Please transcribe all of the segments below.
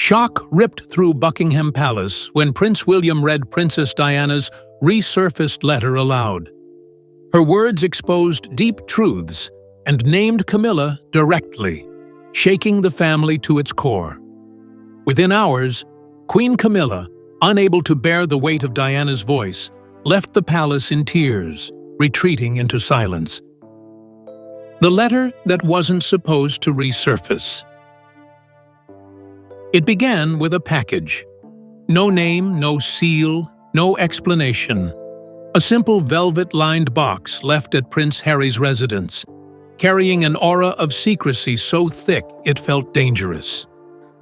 Shock ripped through Buckingham Palace when Prince William read Princess Diana's resurfaced letter aloud. Her words exposed deep truths and named Camilla directly, shaking the family to its core. Within hours, Queen Camilla, unable to bear the weight of Diana's voice, left the palace in tears, retreating into silence. The letter that wasn't supposed to resurface. It began with a package. No name, no seal, no explanation. A simple velvet-lined box left at Prince Harry's residence, carrying an aura of secrecy so thick it felt dangerous.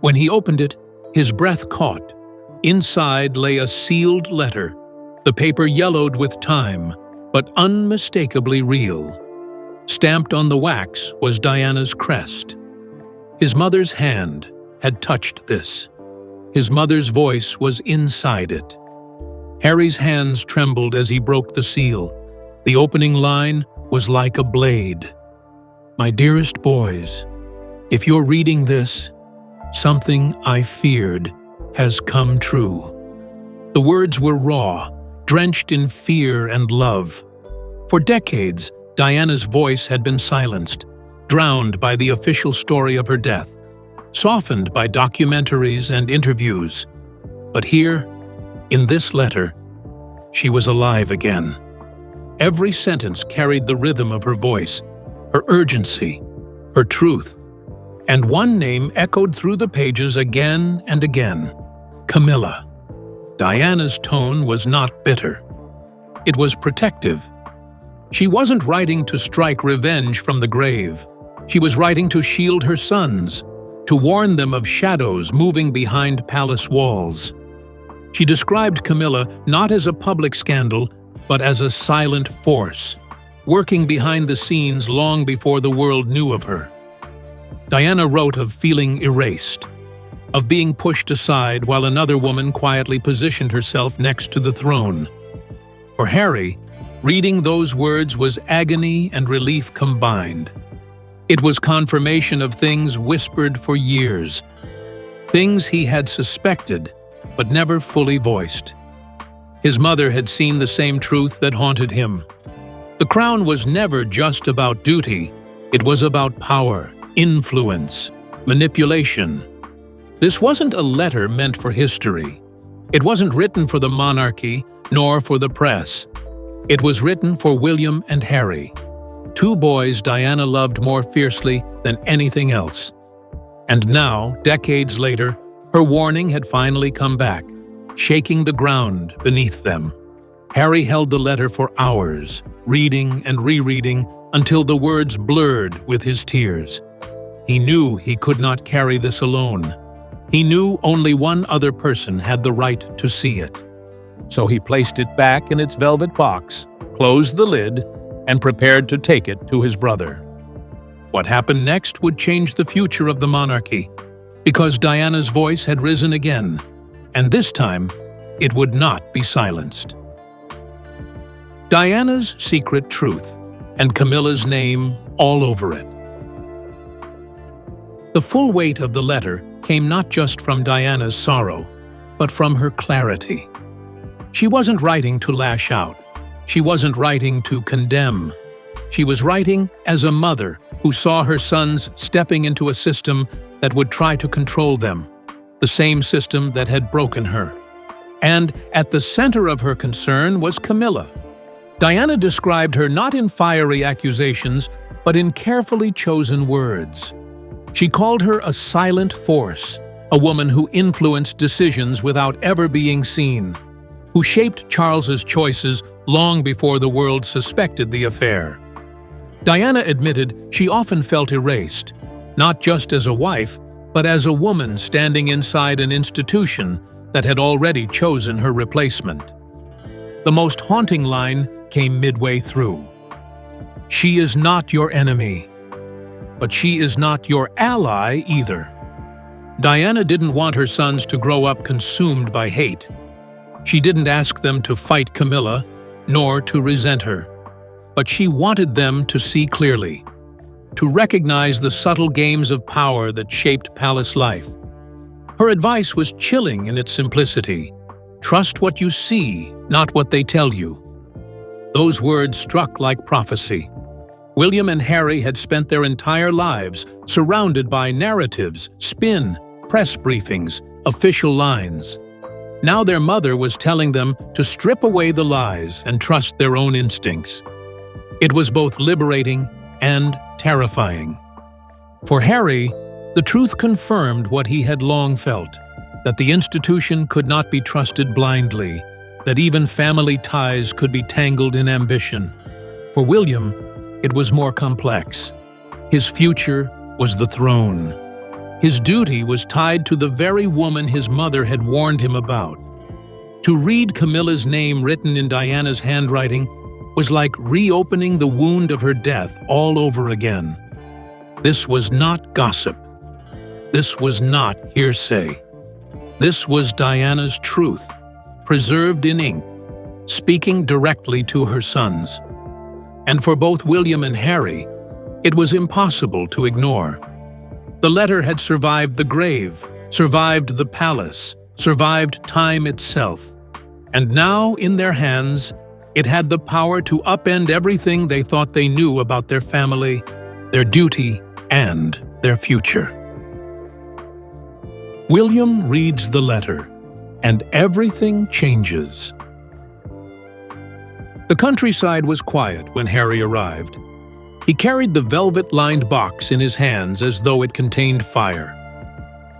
When he opened it, his breath caught. Inside lay a sealed letter, the paper yellowed with time, but unmistakably real. Stamped on the wax was Diana's crest. His mother's hand had touched this. His mother's voice was inside it. Harry's hands trembled as he broke the seal. The opening line was like a blade. "My dearest boys, if you're reading this, something I feared has come true." The words were raw, drenched in fear and love. For decades, Diana's voice had been silenced, drowned by the official story of her death, softened by documentaries and interviews. But here, in this letter, she was alive again. Every sentence carried the rhythm of her voice, her urgency, her truth. And one name echoed through the pages again and again: Camilla. Diana's tone was not bitter. It was protective. She wasn't writing to strike revenge from the grave. She was writing to shield her sons, to warn them of shadows moving behind palace walls. She described Camilla not as a public scandal, but as a silent force, working behind the scenes long before the world knew of her. Diana wrote of feeling erased, of being pushed aside while another woman quietly positioned herself next to the throne. For Harry, reading those words was agony and relief combined. It was confirmation of things whispered for years, things he had suspected but never fully voiced. His mother had seen the same truth that haunted him. The crown was never just about duty, it was about power, influence, manipulation. This wasn't a letter meant for history. It wasn't written for the monarchy, nor for the press. It was written for William and Harry, two boys Diana loved more fiercely than anything else. And now, decades later, her warning had finally come back, shaking the ground beneath them. Harry held the letter for hours, reading and rereading until the words blurred with his tears. He knew he could not carry this alone. He knew only one other person had the right to see it. So he placed it back in its velvet box, closed the lid, and prepared to take it to his brother. What happened next would change the future of the monarchy, because Diana's voice had risen again, and this time it would not be silenced. Diana's secret truth, and Camilla's name all over it. The full weight of the letter came not just from Diana's sorrow, but from her clarity. She wasn't writing to lash out. She wasn't writing to condemn. She was writing as a mother who saw her sons stepping into a system that would try to control them, the same system that had broken her. And at the center of her concern was Camilla. Diana described her not in fiery accusations, but in carefully chosen words. She called her a silent force, a woman who influenced decisions without ever being seen, who shaped Charles's choices long before the world suspected the affair. Diana admitted she often felt erased, not just as a wife, but as a woman standing inside an institution that had already chosen her replacement. The most haunting line came midway through. "She is not your enemy, but she is not your ally either." Diana didn't want her sons to grow up consumed by hate. She didn't ask them to fight Camilla, nor to resent her. But she wanted them to see clearly, to recognize the subtle games of power that shaped palace life. Her advice was chilling in its simplicity. Trust what you see, not what they tell you. Those words struck like prophecy. William and Harry had spent their entire lives surrounded by narratives, spin, press briefings, official lines. Now their mother was telling them to strip away the lies and trust their own instincts. It was both liberating and terrifying. For Harry, the truth confirmed what he had long felt, that the institution could not be trusted blindly, that even family ties could be tangled in ambition. For William, it was more complex. His future was the throne. His duty was tied to the very woman his mother had warned him about. To read Camilla's name written in Diana's handwriting was like reopening the wound of her death all over again. This was not gossip. This was not hearsay. This was Diana's truth, preserved in ink, speaking directly to her sons. And for both William and Harry, it was impossible to ignore. The letter had survived the grave, survived the palace, survived time itself. And now, in their hands, it had the power to upend everything they thought they knew about their family, their duty, and their future. William reads the letter, and everything changes. The countryside was quiet when Harry arrived. He carried the velvet-lined box in his hands as though it contained fire.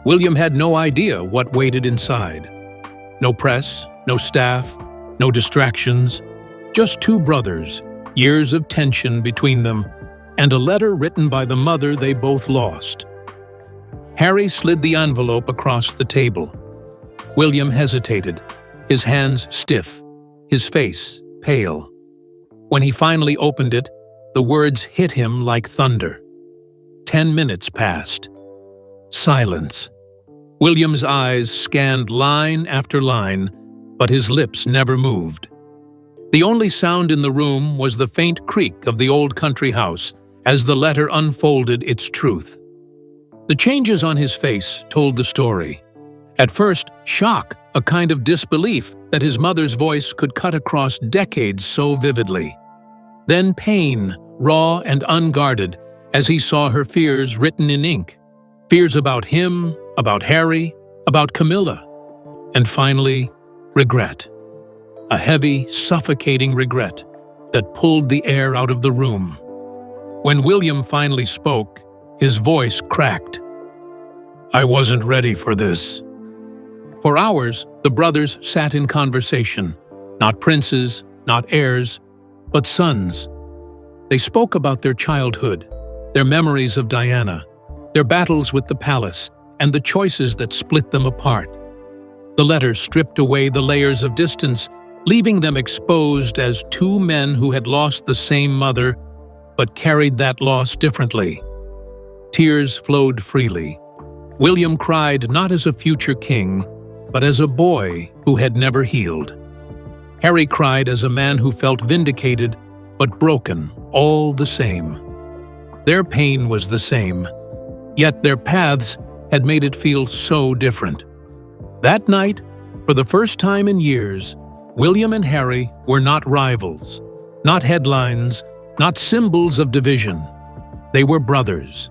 William had no idea what waited inside. No press, no staff, no distractions, just two brothers, years of tension between them, and a letter written by the mother they both lost. Harry slid the envelope across the table. William hesitated, his hands stiff, his face pale. When he finally opened it, the words hit him like thunder. 10 minutes passed. Silence. William's eyes scanned line after line, but his lips never moved. The only sound in the room was the faint creak of the old country house as the letter unfolded its truth. The changes on his face told the story. At first, shock, a kind of disbelief that his mother's voice could cut across decades so vividly. Then pain, raw and unguarded, as he saw her fears written in ink. Fears about him, about Harry, about Camilla. And finally, regret. A heavy, suffocating regret that pulled the air out of the room. When William finally spoke, his voice cracked. "I wasn't ready for this." For hours, the brothers sat in conversation, not princes, not heirs, but sons. They spoke about their childhood, their memories of Diana, their battles with the palace, and the choices that split them apart. The letter stripped away the layers of distance, leaving them exposed as two men who had lost the same mother, but carried that loss differently. Tears flowed freely. William cried not as a future king, but as a boy who had never healed. Harry cried as a man who felt vindicated, but broken all the same. Their pain was the same, yet their paths had made it feel so different. That night, for the first time in years, William and Harry were not rivals, not headlines, not symbols of division. They were brothers,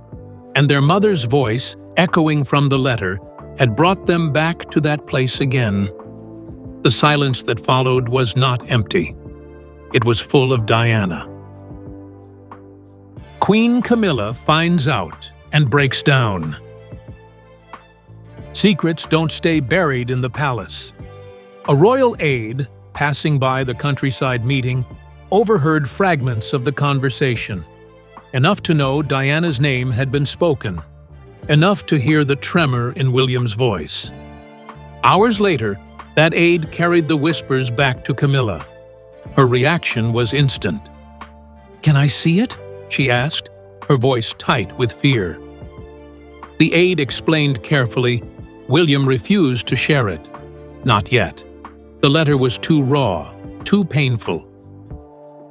and their mother's voice, echoing from the letter, had brought them back to that place again. The silence that followed was not empty. It was full of Diana. Queen Camilla finds out and breaks down. Secrets don't stay buried in the palace. A royal aide, passing by the countryside meeting, overheard fragments of the conversation. Enough to know Diana's name had been spoken. Enough to hear the tremor in William's voice. Hours later, that aide carried the whispers back to Camilla. Her reaction was instant. "Can I see it?" she asked, her voice tight with fear. The aide explained carefully. William refused to share it. Not yet. The letter was too raw, too painful.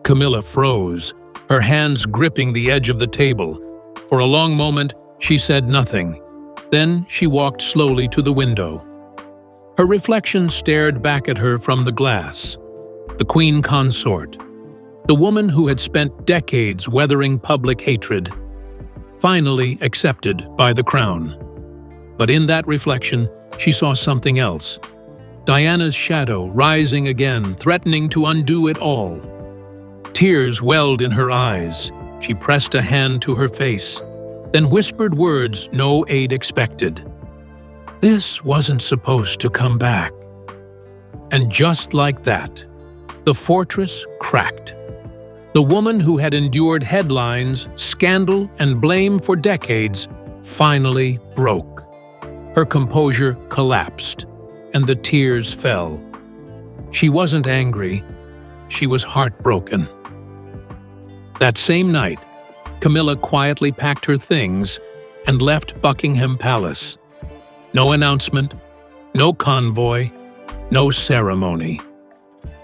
Camilla froze, her hands gripping the edge of the table. For a long moment, she said nothing. Then she walked slowly to the window. Her reflection stared back at her from the glass. The queen consort, the woman who had spent decades weathering public hatred, finally accepted by the crown. But in that reflection, she saw something else. Diana's shadow rising again, threatening to undo it all. Tears welled in her eyes. She pressed a hand to her face, then whispered words no aid expected. This wasn't supposed to come back. And just like that, the fortress cracked. The woman who had endured headlines, scandal, and blame for decades finally broke. Her composure collapsed, and the tears fell. She wasn't angry, she was heartbroken. That same night, Camilla quietly packed her things and left Buckingham Palace. No announcement, no convoy, no ceremony.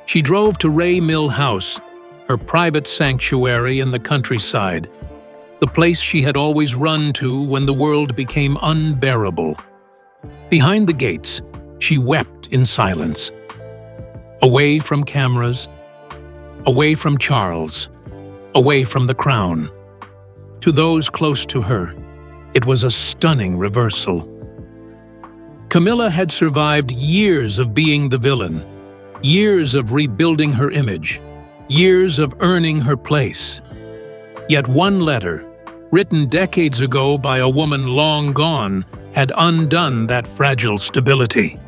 She drove to Ray Mill House, her private sanctuary in the countryside, the place she had always run to when the world became unbearable. Behind the gates, she wept in silence. Away from cameras, away from Charles, away from the crown. To those close to her, it was a stunning reversal. Camilla had survived years of being the villain, years of rebuilding her image, years of earning her place. Yet one letter, written decades ago by a woman long gone, had undone that fragile stability.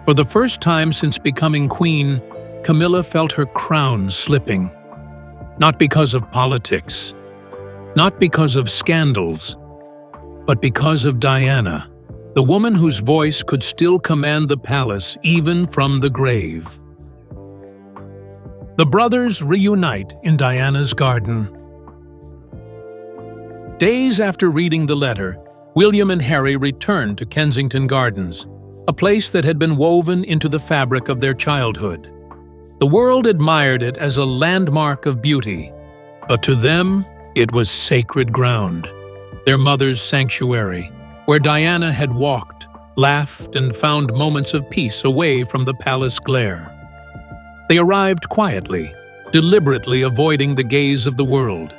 For the first time since becoming queen, Camilla felt her crown slipping. Not because of politics, not because of scandals, but because of Diana, the woman whose voice could still command the palace even from the grave. The brothers reunite in Diana's garden. Days after reading the letter, William and Harry returned to Kensington Gardens, a place that had been woven into the fabric of their childhood. The world admired it as a landmark of beauty, but to them it was sacred ground, their mother's sanctuary, where Diana had walked, laughed, and found moments of peace away from the palace glare. They arrived quietly, deliberately avoiding the gaze of the world.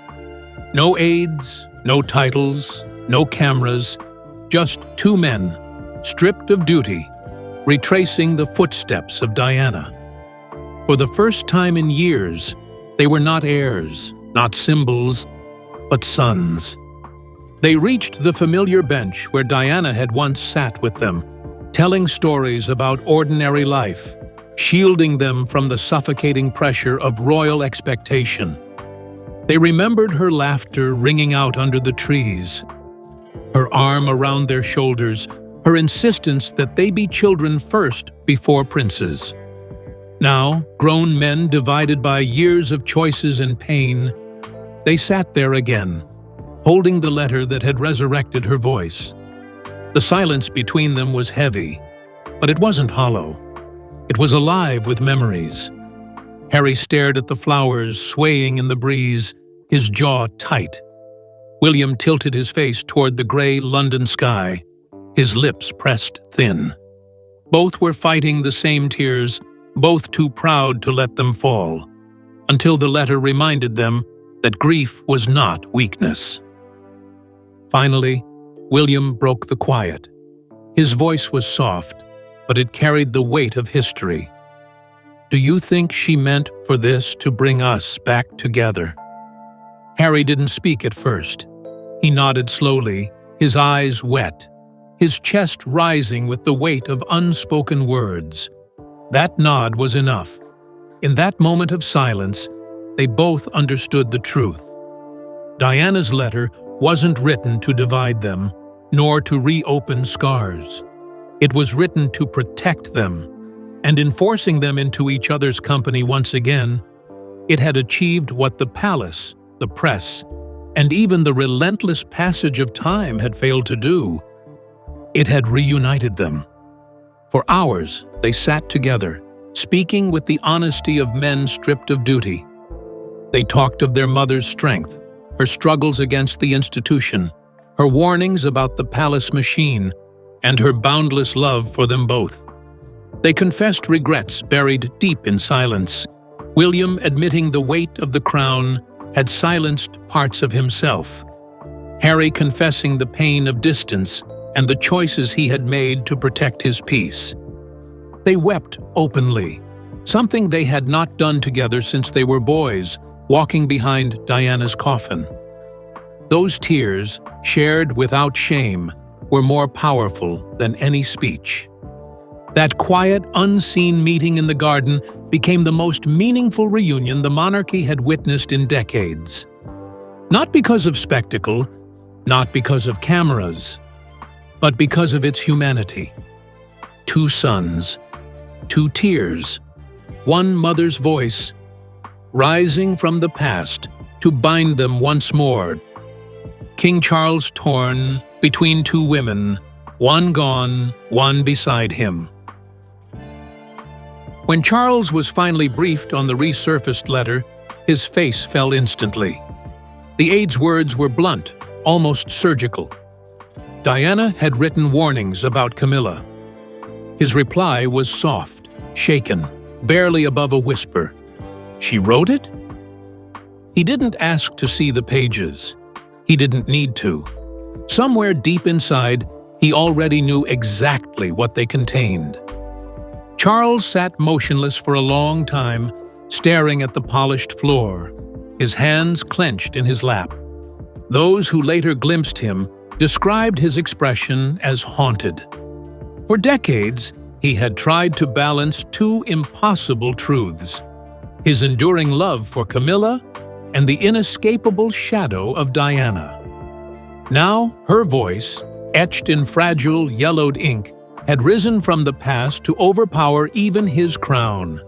No aides, no titles, no cameras, just two men, stripped of duty, retracing the footsteps of Diana. For the first time in years, they were not heirs, not symbols, but sons. They reached the familiar bench where Diana had once sat with them, telling stories about ordinary life, shielding them from the suffocating pressure of royal expectation. They remembered her laughter ringing out under the trees, her arm around their shoulders, her insistence that they be children first before princes. Now, grown men divided by years of choices and pain, they sat there again, holding the letter that had resurrected her voice. The silence between them was heavy, but it wasn't hollow. It was alive with memories. Harry stared at the flowers swaying in the breeze, his jaw tight. William tilted his face toward the gray London sky, his lips pressed thin. Both were fighting the same tears, both too proud to let them fall, until the letter reminded them that grief was not weakness. Finally, William broke the quiet. His voice was soft, but it carried the weight of history. "Do you think she meant for this to bring us back together?" Harry didn't speak at first. He nodded slowly, his eyes wet, his chest rising with the weight of unspoken words. That nod was enough. In that moment of silence, they both understood the truth. Diana's letter wasn't written to divide them, nor to reopen scars. It was written to protect them, and in forcing them into each other's company once again, it had achieved what the palace, the press, and even the relentless passage of time had failed to do. It had reunited them. For hours, they sat together, speaking with the honesty of men stripped of duty. They talked of their mother's strength, her struggles against the institution, her warnings about the palace machine, and her boundless love for them both. They confessed regrets buried deep in silence, William admitting the weight of the crown had silenced parts of himself, Harry confessing the pain of distance and the choices he had made to protect his peace. They wept openly, something they had not done together since they were boys, walking behind Diana's coffin. Those tears, shared without shame, were more powerful than any speech. That quiet, unseen meeting in the garden became the most meaningful reunion the monarchy had witnessed in decades. Not because of spectacle, not because of cameras, but because of its humanity. Two sons, two tears, one mother's voice, rising from the past to bind them once more. King Charles torn between two women, one gone, one beside him. When Charles was finally briefed on the resurfaced letter, his face fell instantly. The aide's words were blunt, almost surgical. Diana had written warnings about Camilla. His reply was soft, shaken, barely above a whisper. She wrote it? He didn't ask to see the pages. He didn't need to. Somewhere deep inside, he already knew exactly what they contained. Charles sat motionless for a long time, staring at the polished floor, his hands clenched in his lap. Those who later glimpsed him described his expression as haunted. For decades, he had tried to balance two impossible truths: his enduring love for Camilla and the inescapable shadow of Diana. Now, her voice, etched in fragile, yellowed ink, had risen from the past to overpower even his crown.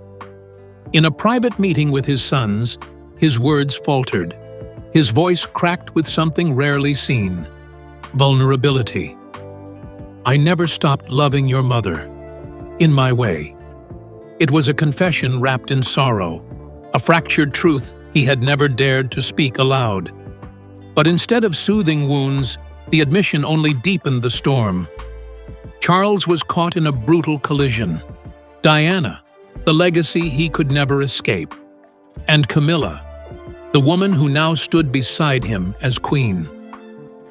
In a private meeting with his sons, his words faltered. His voice cracked with something rarely seen: vulnerability. "I never stopped loving your mother. In my way." It was a confession wrapped in sorrow, a fractured truth he had never dared to speak aloud. But instead of soothing wounds, the admission only deepened the storm. Charles was caught in a brutal collision. Diana, the legacy he could never escape, and Camilla, the woman who now stood beside him as queen.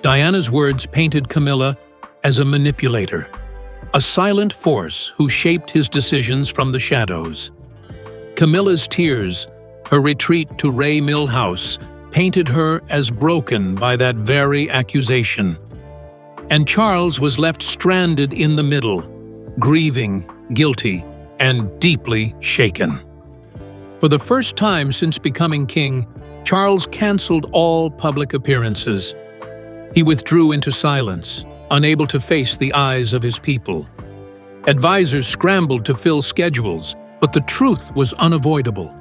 Diana's words painted Camilla as a manipulator, a silent force who shaped his decisions from the shadows. Camilla's tears, her retreat to Ray Mill House, painted her as broken by that very accusation. And Charles was left stranded in the middle, grieving, guilty, and deeply shaken. For the first time since becoming king, Charles canceled all public appearances. He withdrew into silence, unable to face the eyes of his people. Advisors scrambled to fill schedules, but the truth was unavoidable.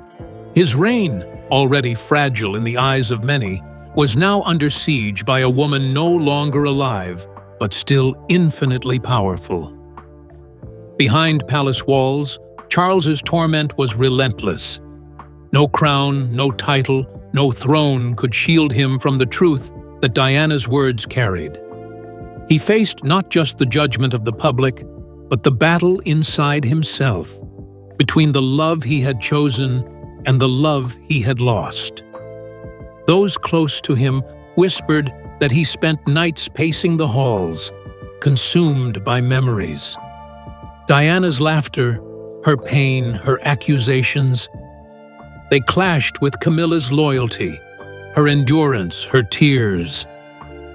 His reign, already fragile in the eyes of many, was now under siege by a woman no longer alive, but still infinitely powerful. Behind palace walls, Charles's torment was relentless. No crown, no title, no throne could shield him from the truth that Diana's words carried. He faced not just the judgment of the public, but the battle inside himself, between the love he had chosen and the love he had lost. Those close to him whispered that he spent nights pacing the halls, consumed by memories. Diana's laughter, her pain, her accusations, they clashed with Camilla's loyalty, her endurance, her tears.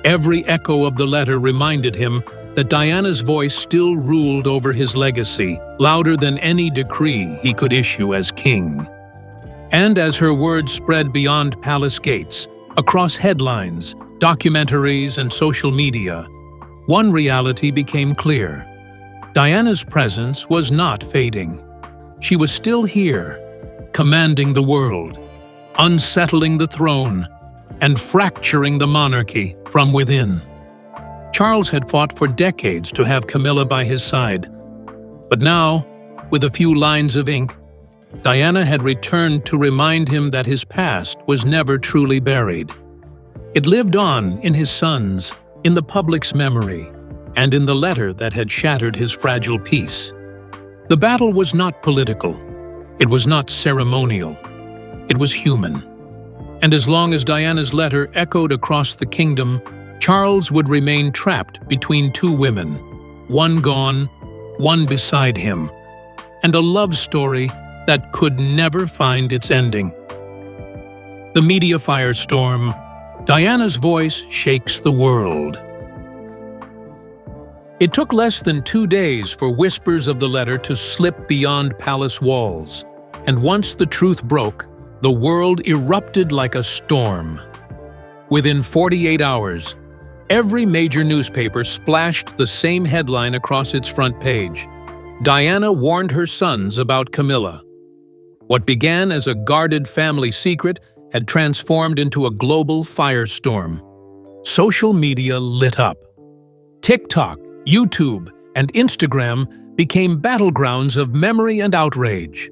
Every echo of the letter reminded him that Diana's voice still ruled over his legacy, louder than any decree he could issue as king. And as her words spread beyond palace gates, across headlines, documentaries, and social media, one reality became clear. Diana's presence was not fading. She was still here, commanding the world, unsettling the throne, and fracturing the monarchy from within. Charles had fought for decades to have Camilla by his side. But now, with a few lines of ink, Diana had returned to remind him that his past was never truly buried. It lived on in his sons, in the public's memory, and in the letter that had shattered his fragile peace. The battle was not political. It was not ceremonial. It was human. And as long as Diana's letter echoed across the kingdom, Charles would remain trapped between two women, one gone, one beside him, and a love story that could never find its ending. The media firestorm. Diana's voice shakes the world. It took less than 2 days for whispers of the letter to slip beyond palace walls, and once the truth broke, the world erupted like a storm. Within 48 hours, every major newspaper splashed the same headline across its front page. Diana warned her sons about Camilla. What began as a guarded family secret had transformed into a global firestorm. Social media lit up. TikTok, YouTube, and Instagram became battlegrounds of memory and outrage.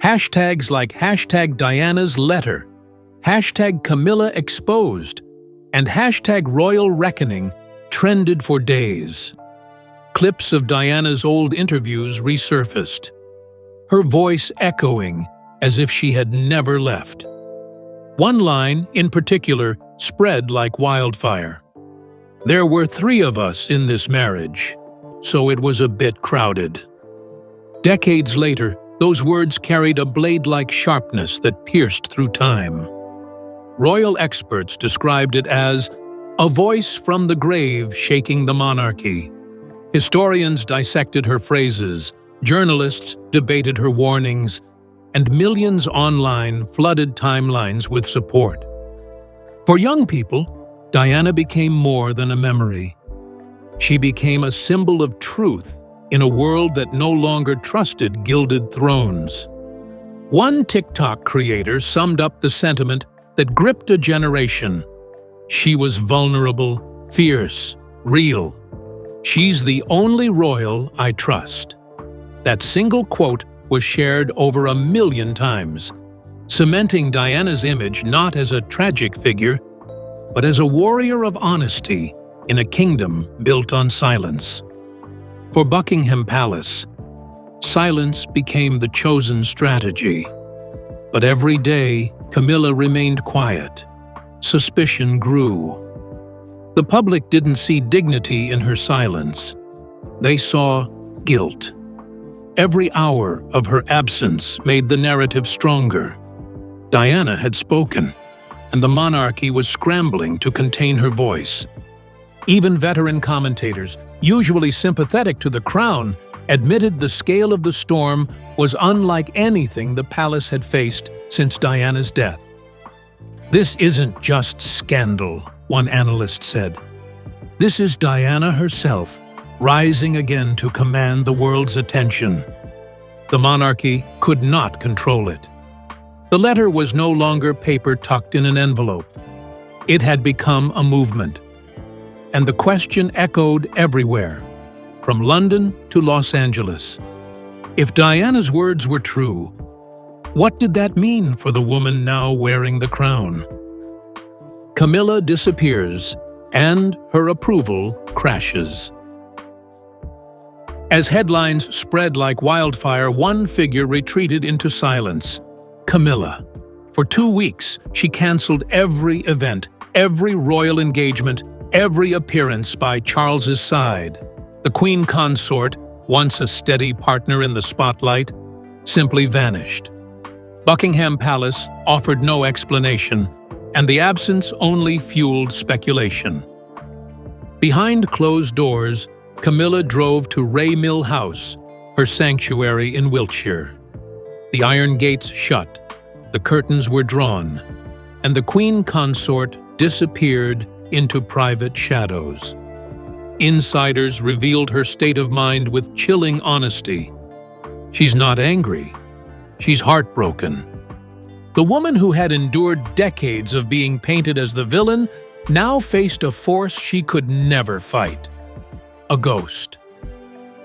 Hashtags like #Diana's letter, #Camilla exposed, and #Royal Reckoning trended for days. Clips of Diana's old interviews resurfaced, her voice echoing as if she had never left. One line, in particular, spread like wildfire. "There were 3 of us in this marriage, so it was a bit crowded." Decades later, those words carried a blade-like sharpness that pierced through time. Royal experts described it as a voice from the grave shaking the monarchy. Historians dissected her phrases, journalists debated her warnings, and millions online flooded timelines with support. For young people, Diana became more than a memory. She became a symbol of truth in a world that no longer trusted gilded thrones. One TikTok creator summed up the sentiment that gripped a generation. She was vulnerable, fierce, real. "She's the only royal I trust." That single quote was shared over 1 million times, cementing Diana's image not as a tragic figure, but as a warrior of honesty in a kingdom built on silence. For Buckingham Palace, silence became the chosen strategy. But every day, Camilla remained quiet. Suspicion grew. The public didn't see dignity in her silence. They saw guilt. Every hour of her absence made the narrative stronger. Diana had spoken, and the monarchy was scrambling to contain her voice. Even veteran commentators, usually sympathetic to the crown, admitted the scale of the storm was unlike anything the palace had faced since Diana's death. "This isn't just scandal," one analyst said. "This is Diana herself, rising again to command the world's attention." The monarchy could not control it. The letter was no longer paper tucked in an envelope. It had become a movement. And the question echoed everywhere, from London to Los Angeles. If Diana's words were true, what did that mean for the woman now wearing the crown? Camilla disappears, and her approval crashes. As headlines spread like wildfire, one figure retreated into silence: Camilla. For 2 weeks, she canceled every event, every royal engagement, every appearance by Charles's side. The Queen Consort, once a steady partner in the spotlight, simply vanished. Buckingham Palace offered no explanation, and the absence only fueled speculation. Behind closed doors, Camilla drove to Ray Mill House, her sanctuary in Wiltshire. The iron gates shut, the curtains were drawn, and the Queen Consort disappeared into private shadows. Insiders revealed her state of mind with chilling honesty. She's not angry. She's heartbroken. The woman who had endured decades of being painted as the villain now faced a force she could never fight: a ghost.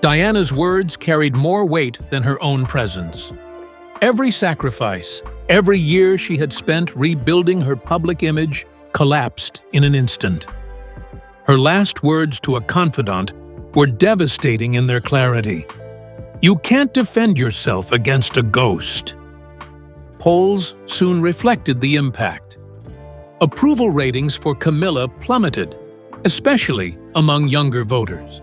Diana's words carried more weight than her own presence. Every sacrifice, every year she had spent rebuilding her public image, collapsed in an instant. Her last words to a confidant were devastating in their clarity. "You can't defend yourself against a ghost." Polls soon reflected the impact. Approval ratings for Camilla plummeted, especially among younger voters.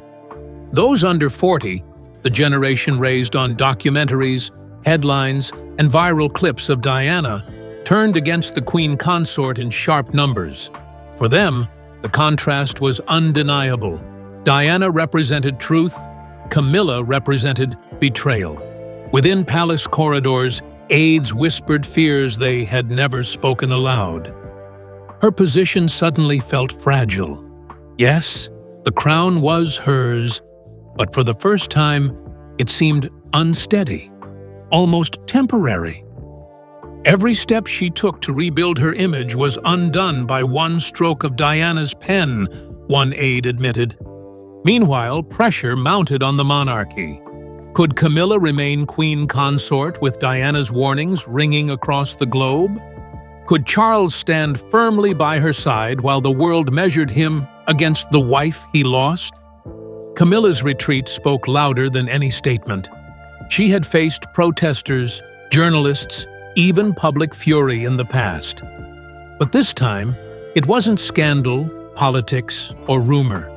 Those under 40, the generation raised on documentaries, headlines, and viral clips of Diana, turned against the Queen Consort in sharp numbers. For them, the contrast was undeniable. Diana represented truth, Camilla represented betrayal. Within palace corridors, aides whispered fears they had never spoken aloud. Her position suddenly felt fragile. Yes, the crown was hers, but for the first time, it seemed unsteady, almost temporary. Every step she took to rebuild her image was undone by one stroke of Diana's pen, one aide admitted. Meanwhile, pressure mounted on the monarchy. Could Camilla remain queen consort with Diana's warnings ringing across the globe? Could Charles stand firmly by her side while the world measured him against the wife he lost? Camilla's retreat spoke louder than any statement. She had faced protesters, journalists, even public fury in the past. But this time, it wasn't scandal, politics, or rumor.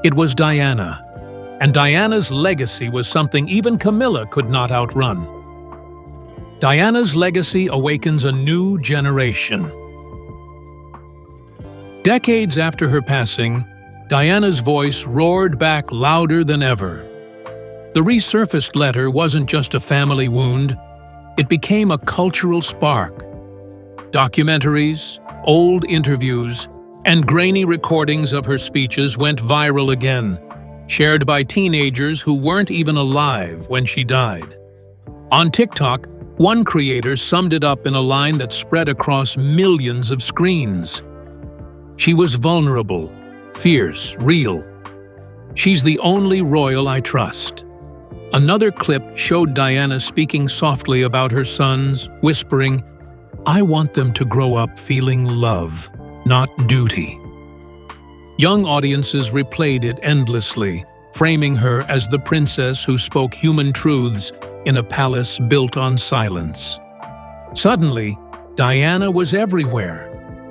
It was Diana, and Diana's legacy was something even Camilla could not outrun. Diana's legacy awakens a new generation. Decades after her passing, Diana's voice roared back louder than ever. The resurfaced letter wasn't just a family wound, it became a cultural spark. Documentaries, old interviews, and grainy recordings of her speeches went viral again, shared by teenagers who weren't even alive when she died. On TikTok, one creator summed it up in a line that spread across millions of screens. "She was vulnerable, fierce, real. She's the only royal I trust." Another clip showed Diana speaking softly about her sons, whispering, "I want them to grow up feeling love, not duty." Young audiences replayed it endlessly, framing her as the princess who spoke human truths in a palace built on silence. Suddenly, Diana was everywhere.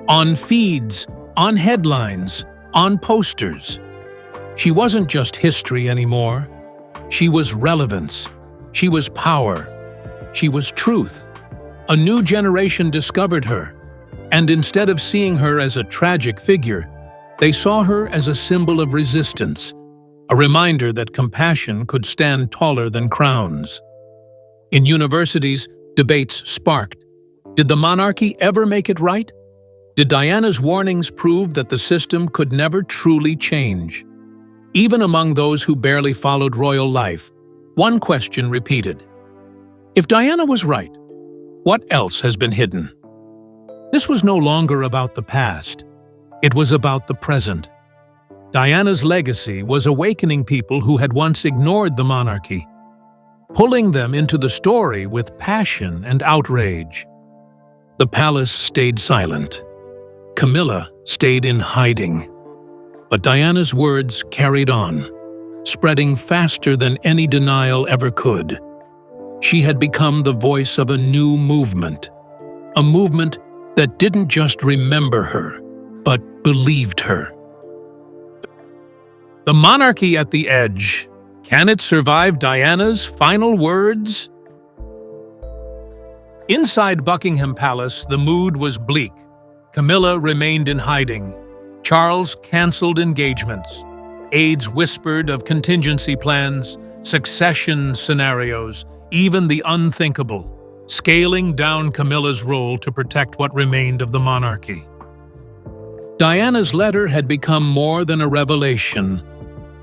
On feeds, on headlines, on posters. She wasn't just history anymore. She was relevance. She was power. She was truth. A new generation discovered her, and instead of seeing her as a tragic figure, they saw her as a symbol of resistance, a reminder that compassion could stand taller than crowns. In universities, debates sparked. Did the monarchy ever make it right? Did Diana's warnings prove that the system could never truly change? Even among those who barely followed royal life, one question repeated. If Diana was right, what else has been hidden? This was no longer about the past. It was about the present. Diana's legacy was awakening people who had once ignored the monarchy, pulling them into the story with passion and outrage. The palace stayed silent. Camilla stayed in hiding. But Diana's words carried on, spreading faster than any denial ever could. She had become the voice of a new movement, a movement that didn't just remember her, but believed her. The monarchy at the edge. Can it survive Diana's final words? Inside Buckingham Palace, the mood was bleak. Camilla remained in hiding. Charles cancelled engagements. Aides whispered of contingency plans, succession scenarios, even the unthinkable, scaling down Camilla's role to protect what remained of the monarchy. Diana's letter had become more than a revelation.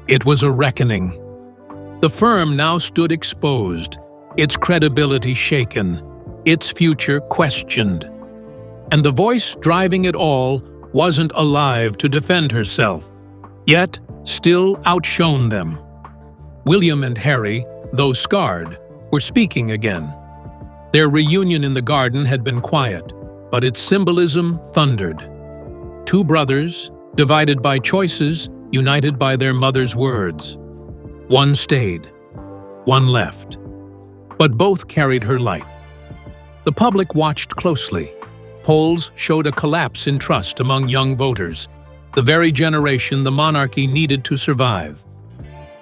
It was a reckoning. The firm now stood exposed, its credibility shaken, its future questioned. And the voice driving it all wasn't alive to defend herself, yet still outshone them. William and Harry, though scarred, were speaking again. Their reunion in the garden had been quiet, but its symbolism thundered. Two brothers, Divided by choices, united by their mother's words. One stayed, one left. But both carried her light. The public watched closely. Polls showed a collapse in trust among young voters, the very generation the monarchy needed to survive.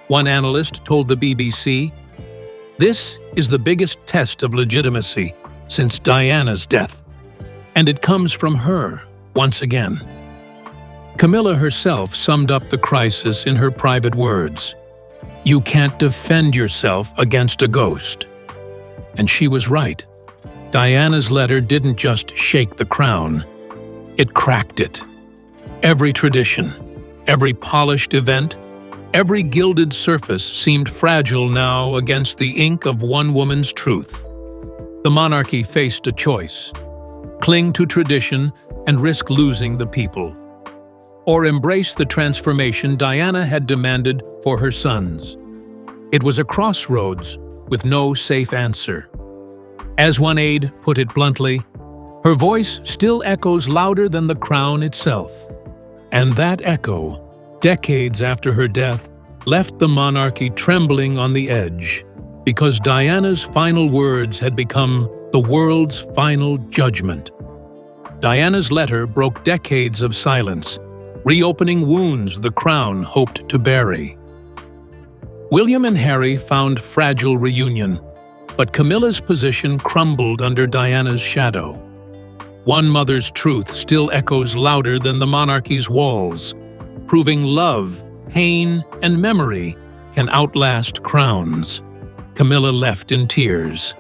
One analyst told the BBC, "This is the biggest test of legitimacy since Diana's death. And it comes from her, once again." Camilla herself summed up the crisis in her private words, "You can't defend yourself against a ghost." And she was right. Diana's letter didn't just shake the crown, it cracked it. Every tradition, every polished event, every gilded surface seemed fragile now against the ink of one woman's truth. The monarchy faced a choice: cling to tradition and risk losing the people, or embrace the transformation Diana had demanded for her sons. It was a crossroads with no safe answer. As one aide put it bluntly, her voice still echoes louder than the crown itself. And that echo, decades after her death, left the monarchy trembling on the edge, because Diana's final words had become the world's final judgment. Diana's letter broke decades of silence, reopening wounds the crown hoped to bury. William and Harry found fragile reunion, but Camilla's position crumbled under Diana's shadow. One mother's truth still echoes louder than the monarchy's walls, proving love, pain, and memory can outlast crowns. Camilla left in tears.